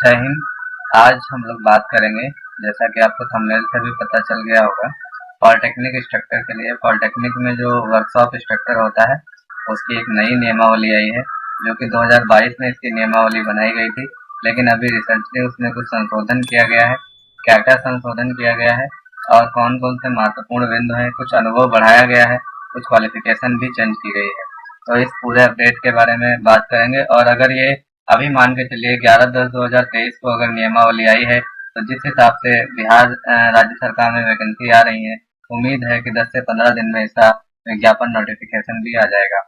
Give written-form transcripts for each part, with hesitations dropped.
जय हिंद। आज हम लोग बात करेंगे, जैसा कि आपको थंबनेल से भी पता चल गया होगा, पॉलिटेक्निक इंस्ट्रक्टर के लिए। पॉलिटेक्निक में जो वर्कशॉप इंस्ट्रक्टर होता है उसकी एक नई नियमावली आई है, जो कि 2022 में इसकी नियमावली बनाई गई थी, लेकिन अभी रिसेंटली उसमें कुछ संशोधन किया गया है। क्या क्या संशोधन किया गया है और कौन कौन से महत्वपूर्ण बिंदु हैं, कुछ अनुभव बढ़ाया गया है, कुछ क्वालिफिकेशन भी चेंज की गई है। तो इस पूरे अपडेट के बारे में बात करेंगे। और अगर ये अभी मान के चलिए 11/10/2023 को अगर नियमावली आई है, तो जिस हिसाब से बिहार राज्य सरकार में वैकेंसी आ रही है, उम्मीद है कि 10 से 15 दिन में इसका विज्ञापन नोटिफिकेशन भी आ जाएगा।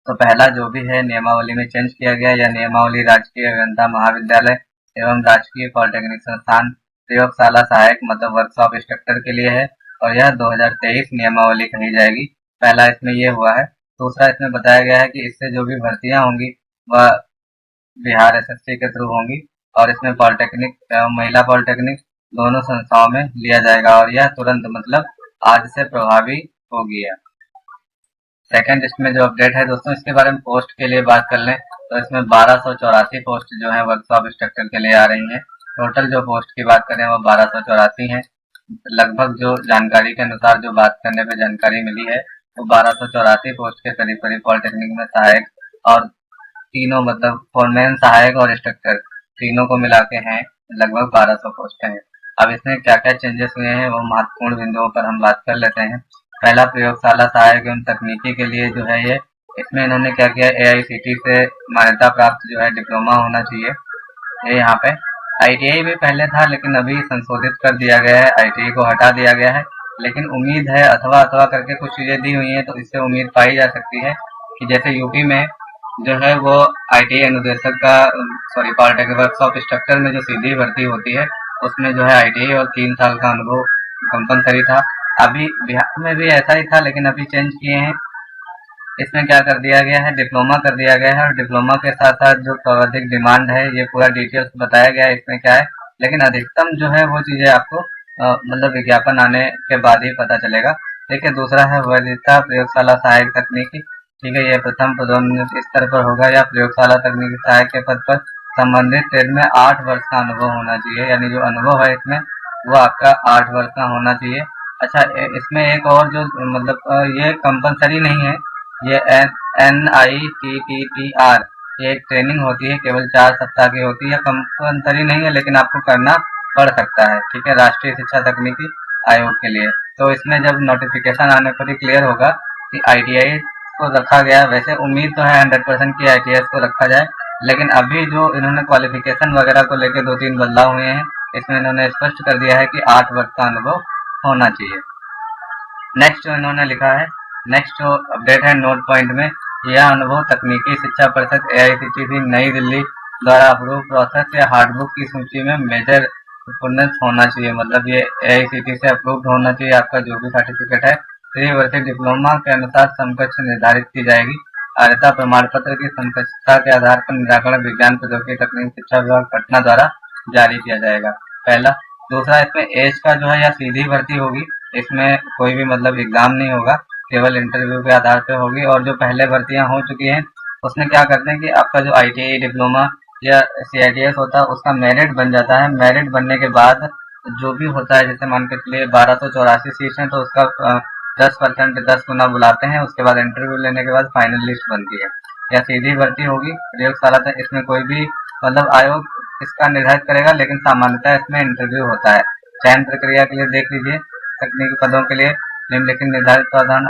तो पहला जो भी है नियमावली में चेंज किया गया, यह नियमावली राजकीय अभियंता महाविद्यालय एवं राजकीय पॉलिटेक्निक संस्थान प्रयोगशाला सहायक मतलब वर्कशॉप इंस्ट्रक्टर के लिए है, और यह 2023 नियमावली कही जाएगी। पहला इसमें ये हुआ है। दूसरा इसमें बताया गया है कि इससे जो भी भर्तियां होंगी वह बिहार एसएससी के थ्रू होंगी, और इसमें पॉलिटेक्निक एवं महिला पॉलिटेक्निक दोनों संस्थाओं में लिया जाएगा, और यह तुरंत मतलब आज से प्रभावी होगी। सेकंड इसमें जो अपडेट है दोस्तों, इसके बारे में पोस्ट के लिए बात कर लें तो इसमें 1284 पोस्ट जो है वर्कशॉप इंस्ट्रक्टर के लिए आ रही है। टोटल जो पोस्ट की बात करें वो 1284 है। लगभग जो जानकारी के अनुसार जो बात करने पे जानकारी मिली है, वो 1284 पोस्ट के करीब करीब पॉलिटेक्निक में सहायक और तीनों मतलब फोरमैन, सहायक और इंस्ट्रक्टर तीनों को मिला के हैं, लगभग 1200 पोस्ट हैं। अब इसमें क्या क्या चेंजेस हुए हैं वो महत्वपूर्ण बिंदुओं पर हम बात कर लेते हैं। पहला, प्रयोगशाला सहायक एवं तकनीकी के लिए जो है ये, इसमें इन्होंने क्या किया, एआईसीटी से मान्यता प्राप्त जो है डिप्लोमा होना चाहिए। ये यहाँ पे आईटीआई भी पहले था, लेकिन अभी संशोधित कर दिया गया है, आईटीआई को हटा दिया गया है। लेकिन उम्मीद है, अथवा अथवा करके कुछ चीजें दी हुई है, तो इससे उम्मीद पाई जा सकती है कि जैसे यूपी में जो है वो आईटीआई अनुदेशक का सॉरी पॉलिटेक्निक वर्कशॉप इंस्ट्रक्टर में जो सीधी भर्ती होती है, उसमें जो है आईटीआई और 3 साल का अनुभव कंपलसरी था। अभी बिहार में भी ऐसा ही था, लेकिन अभी चेंज किए हैं। इसमें क्या कर दिया गया है, डिप्लोमा कर दिया गया है, और डिप्लोमा के साथ साथ जो अधिक डिमांड है ये पूरा डिटेल्स बताया गया है इसमें क्या है। लेकिन अधिकतम जो है वो चीजें आपको मतलब विज्ञापन आने के बाद ही पता चलेगा। देखिए, दूसरा है वरीयता प्रयोगशाला सहायक तकनीकी। ठीक है, ये प्रथम पदोन्नति स्तर पर होगा, या प्रयोगशाला तकनीकी सहायक के पद पर संबंधित ट्रेड में 8 वर्ष का अनुभव होना चाहिए, यानी जो अनुभव है इसमें वो आपका 8 वर्ष का होना चाहिए। अच्छा, इसमें एक और जो मतलब ये कंपलसरी नहीं है, ये NITTTR ये एक ट्रेनिंग होती है, केवल 4 सप्ताह की होती है, कंपलसरी नहीं है, लेकिन आपको करना पड़ सकता है। ठीक है, राष्ट्रीय शिक्षा तकनीकी आयोग के लिए। तो इसमें जब नोटिफिकेशन आने पर ही क्लियर होगा कि आईटीआई को रखा गया। वैसे उम्मीद तो है 100% की आईटीआई को रखा जाए, लेकिन अभी जो इन्होंने क्वालिफिकेशन वगैरह को लेकर 2-3 बदलाव हुए हैं, इसमें इन्होंने स्पष्ट कर दिया है कि 8 वर्ष का अनुभव होना चाहिए। नेक्स्ट जो इन्होंने लिखा है, नेक्स्ट जो अपडेट है नोट पॉइंट में, यह अनुभव तकनीकी शिक्षा परिषद एआईसीटीई नई दिल्ली द्वारा अप्रूव प्रोसेस या हार्डबुक की सूची में मेजर पूर्णत होना चाहिए। मतलब ये एआईसीटीई से अप्रूव्ड होना चाहिए आपका जो भी सर्टिफिकेट है। त्रिवर्षीय डिप्लोमा के अनुसार समकक्ष निर्धारित की जाएगी। अर्हता प्रमाण पत्र की समकक्षता के आधार पर निराकरण विज्ञान प्रौद्योगिकी तकनीक शिक्षा विभाग पटना द्वारा जारी किया जाएगा। पहला। दूसरा, इसमें एज का जो है या सीधी भर्ती होगी, इसमें कोई भी मतलब एग्जाम नहीं होगा, केवल इंटरव्यू के आधार पे होगी। और जो पहले भर्तियां हो चुकी हैं उसमें क्या करते हैं कि आपका जो आईटीआई डिप्लोमा या सीआईटीएस होता है उसका मेरिट बन जाता है। मेरिट बनने के बाद जो भी होता है, जैसे मान के चलिए 1284 सीट है, तो उसका 10% 10 गुना बुलाते हैं। उसके बाद इंटरव्यू लेने के बाद फाइनल लिस्ट बनती है। या सीधी भर्ती होगी प्रयोगशाला तक, इसमें कोई भी मतलब आयोग इसका निर्धारित करेगा, लेकिन सामान्यतः इसमें इंटरव्यू होता है। चयन प्रक्रिया के लिए देख लीजिए, तकनीकी पदों के लिए निम्नलिखित निर्धारित प्रावधान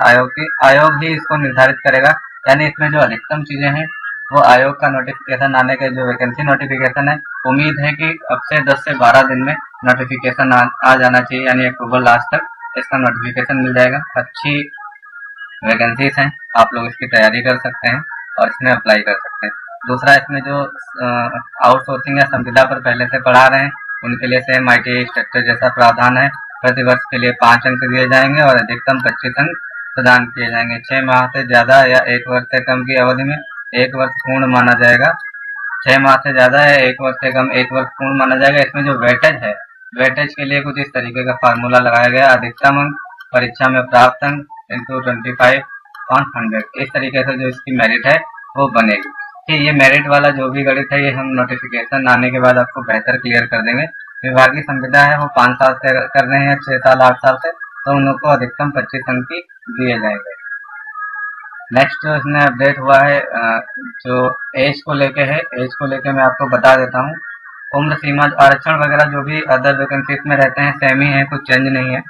आयोग ही इसको निर्धारित करेगा। यानी इसमें जो अधिकतम चीजें हैं वो आयोग का नोटिफिकेशन आने के, जो वैकेंसी नोटिफिकेशन है, उम्मीद है कि अब से 10 से 12 दिन में नोटिफिकेशन आ जाना चाहिए, यानी अक्टूबर लास्ट तक इसका नोटिफिकेशन मिल जाएगा। अच्छी वैकेंसीज हैं, आप लोग इसकी तैयारी कर सकते हैं और इसमें अप्लाई कर सकते हैं। दूसरा, इसमें जो आउटसोर्सिंग या संविदा पर पहले से पढ़ा रहे हैं उनके लिए सेम आईटीआई स्ट्रक्चर जैसा प्रावधान है। प्रति वर्ष के लिए 5 अंक दिए जाएंगे और अधिकतम 25 अंक प्रदान किए जाएंगे। 6 माह से ज्यादा या 1 वर्ष से कम की अवधि में 1 वर्ष पूर्ण माना जाएगा। 6 माह से ज्यादा या 1 वर्ष से कम 1 वर्ष पूर्ण माना जाएगा। इसमें जो वेटेज है, वेटेज के लिए कुछ इस तरीके का फार्मूला लगाया गया, अधिकतम अंक परीक्षा में प्राप्त अंक इंटू 25/100, इस तरीके से जो इसकी मेरिट है वो बनेगी। कि ये मेरिट वाला जो भी गणित है ये हम नोटिफिकेशन आने के बाद आपको बेहतर क्लियर कर देंगे। विभागीय संविदा है वो 5 साल से कर रहे हैं, 6 साल 8 साल से, तो उन लोग को अधिकतम 25 अंक की दिए जाएंगे। नेक्स्ट जो इसमें अपडेट हुआ है जो एज को लेके है, एज को लेके मैं आपको बता देता हूँ। उम्र सीमा आरक्षण वगैरह जो भी अदर वैकेंसीज में रहते हैं सेम ही है, कुछ चेंज नहीं है।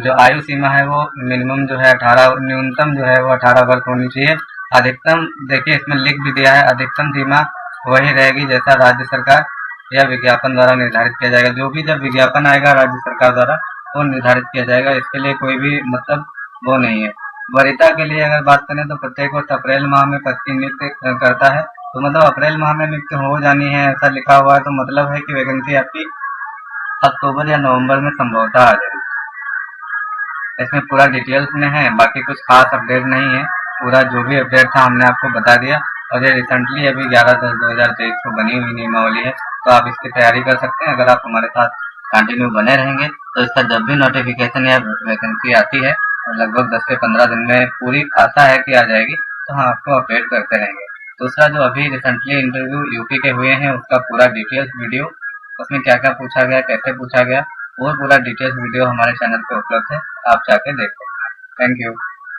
जो आयु सीमा है वो मिनिमम जो है 18, न्यूनतम जो है वो 18 वर्ष होनी चाहिए। अधिकतम देखिए इसमें लिख भी दिया है, अधिकतम सीमा वही रहेगी जैसा राज्य सरकार या विज्ञापन द्वारा निर्धारित किया जाएगा। जो भी जब विज्ञापन आएगा राज्य सरकार द्वारा वो निर्धारित किया जाएगा, इसके लिए कोई भी मतलब वो नहीं है। वरीयता के लिए अगर बात करें तो प्रत्येक वर्ष अप्रैल माह में पद की नियुक्ति करता है, तो मतलब अप्रैल माह में नियुक्ति हो जानी है ऐसा लिखा हुआ है, तो मतलब है कि वैकेंसी आपकी अक्टूबर या नवंबर में संभवतः आ जाएगी। इसमें पूरा डिटेल्स में है, बाकी कुछ खास अपडेट नहीं है। पूरा जो भी अपडेट था हमने आपको बता दिया, और ये रिसेंटली अभी 11/10/2023 को बनी हुई नियमावली है, तो आप इसकी तैयारी कर सकते हैं। अगर आप हमारे साथ कंटिन्यू बने रहेंगे तो इसका जब भी नोटिफिकेशन या वैकेंसी आती है लगभग 10 से 15 दिन में पूरी आशा है कि आ जाएगी, तो हम आपको अपडेट करते रहेंगे। दूसरा जो अभी रिसेंटली इंटरव्यू यूपी के हुए हैं उसका पूरा डिटेल्स वीडियो, उसमें क्या क्या पूछा गया, कैसे पूछा गया, वो पूरा डिटेल्स वीडियो हमारे चैनल पे उपलब्ध है, आप जाके देख सकते हैं। Thank you.